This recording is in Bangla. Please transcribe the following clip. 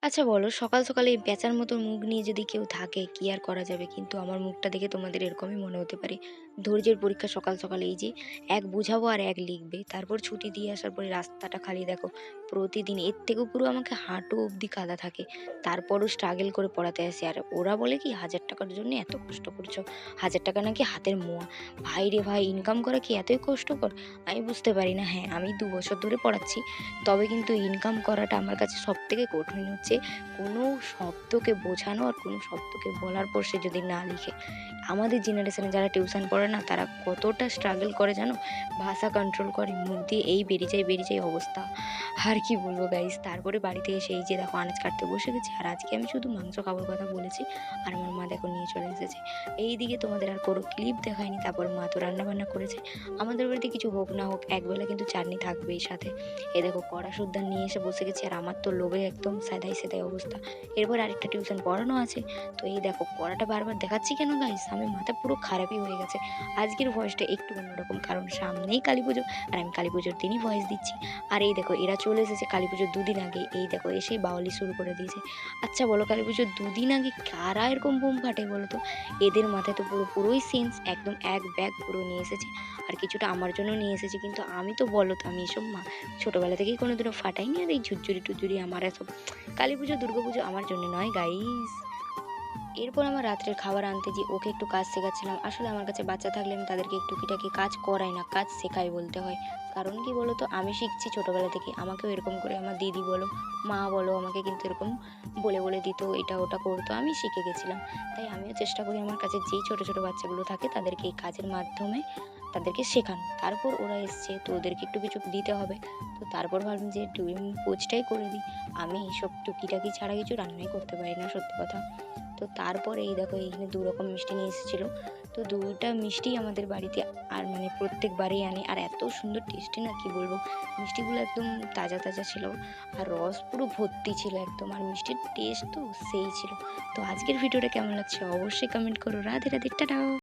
আচ্ছা বলো, সকাল সকালে এই পেঁচার মতো মুখ নিয়ে যদি কেউ থাকে, কি আর করা যাবে? কিন্তু আমার মুখটা দেখে তোমাদের এরকমই মনে হতে পারে। ধৈর্যের পরীক্ষা সকাল সকাল এই যে এক বুঝাবো আর এক লিখবে। তারপর ছুটি দিয়ে আসার পরে রাস্তাটা খালি দেখো। প্রতিদিন এর থেকেও পুরো আমাকে হাঁটু অব্দি কাদা থাকে। তারপরও স্ট্রাগল করে পড়াতে আসি। আর ওরা বলে কি, ৳১,০০০ জন্য এত কষ্ট করছো। ৳১,০০০ নাকি হাতের মোয়া। ভাই রে ভাই, ইনকাম করা কি এতই কষ্টকর? আমি বুঝতে পারি না। হ্যাঁ, আমি ২ বছর ধরে পড়াচ্ছি। তবে কিন্তু ইনকাম করাটা আমার কাছে সবথেকে কঠিন হচ্ছে কোনো শব্দকে বোঝানো আর কোনো শব্দকে বলার পর সে যদি না লিখে। আমাদের জেনারেশনে যারা টিউশন পড়ে না, তারা কতটা স্ট্রাগল করে জানো? ভাষা কন্ট্রোল করে, মুখ দিয়ে এই বেরিয়ে যায় অবস্থা। আর কি বলবো গাইস, তারপরে বাড়িতে এসে এই যে দেখো আনাজ কাটতে বসে গেছি। আর আজকে আমি শুধু মাংস খাবার কথা বলেছি, আর আমার মা দেখো নিয়ে চলে এসেছে। এইদিকে তোমাদের আর কোনো ক্লিপ দেখায়নি। তারপর মা তো রান্না বান্না করেছে। আমাদের বাড়িতে কিছু হোক না হোক একবেলা কিন্তু চাটনি থাকবেই সাথে। এই দেখো কড়া সুদ্ধা নিয়ে এসে বসে গেছি, আর আমার তো লোভে একদম সেদাই অবস্থা। এরপর আরেকটা টিউশন পড়ানো আছে। তো এই দেখো কড়াটা বারবার দেখাচ্ছি কেন গাইস, আমি মাথা পুরো খারাপই হয়ে গেছে। আজকের ভয়েসটা একটু অন্যরকম, কারণ সামনেই কালী পুজো, আর আমি কালী পুজোর দিনই ভয়েস দিচ্ছি। আর এই দেখো এরা চলে এসেছে কালী পুজোর ২ দিন আগে। এই দেখো এসেই বাউলি শুরু করে দিয়েছে। আচ্ছা বলো, কালী পুজোর ২ দিন আগে কারা এরকম বোম ফাটে বলো তো? এদের মাথায় তো পুরোই সেন্স, একদম এক ব্যাগ পুরো নিয়ে এসেছে। আর কিছুটা আমার জন্য নিয়ে এসেছে, কিন্তু আমি তো বলো তো, আমি এসব ছোটবেলা থেকেই কোনোদিনও ফাটাইনি। আর এই ঝুরঝুরি টুরঝুরি আমার এসব কালী পুজো, দুর্গাপুজো আমার জন্য নয় গাইস। এরপর আমার রাত্রের খাবার আনতে যেয়ে ওকে একটু কাজ শেখাচ্ছিলাম। আসলে আমার কাছে বাচ্চা থাকলে আমি তাদেরকে একটু টুকিটাকি কাজ করাই না, কাজ শেখাই বলতে হয়। কারণ কি বলো তো, আমি শিখছি ছোটোবেলা থেকে। আমাকেও এরকম করে আমার দিদি বলো, মা বলো, আমাকে কিন্তু এরকম বলে দিত, এটা ওটা করতো। আমি শিখে গেছিলাম। তাই আমিও চেষ্টা করি আমার কাছে যেই ছোটো বাচ্চাগুলো থাকে তাদেরকে এই কাজের মাধ্যমে তাদেরকে শেখানো। তারপর ওরা এসছে, তো ওদেরকে একটু কিছু দিতে হবে। তো তারপর ভাবলাম যে পোজটাই করে দিই। আমি এইসব টুকিটাকি ছাড়া কিছু রান্নাই করতে পারি না, সত্যি কথা। তো তারপরে এই দেখো এইখানে ২ রকম মিষ্টি নিয়ে এসেছিলো। তো ২টা মিষ্টিই আমাদের বাড়িতে আর মানে প্রত্যেকবারেই আনে। আর এত সুন্দর টেস্টি না, কি বলবো। মিষ্টিগুলো একদম তাজা ছিল। আর রস পুরো ভর্তি ছিল একদম। আর মিষ্টির টেস্ট তো সেই ছিল। তো আজকের ভিডিওটা কেমন লাগছে অবশ্যই কমেন্ট করো। রাধে টাটা।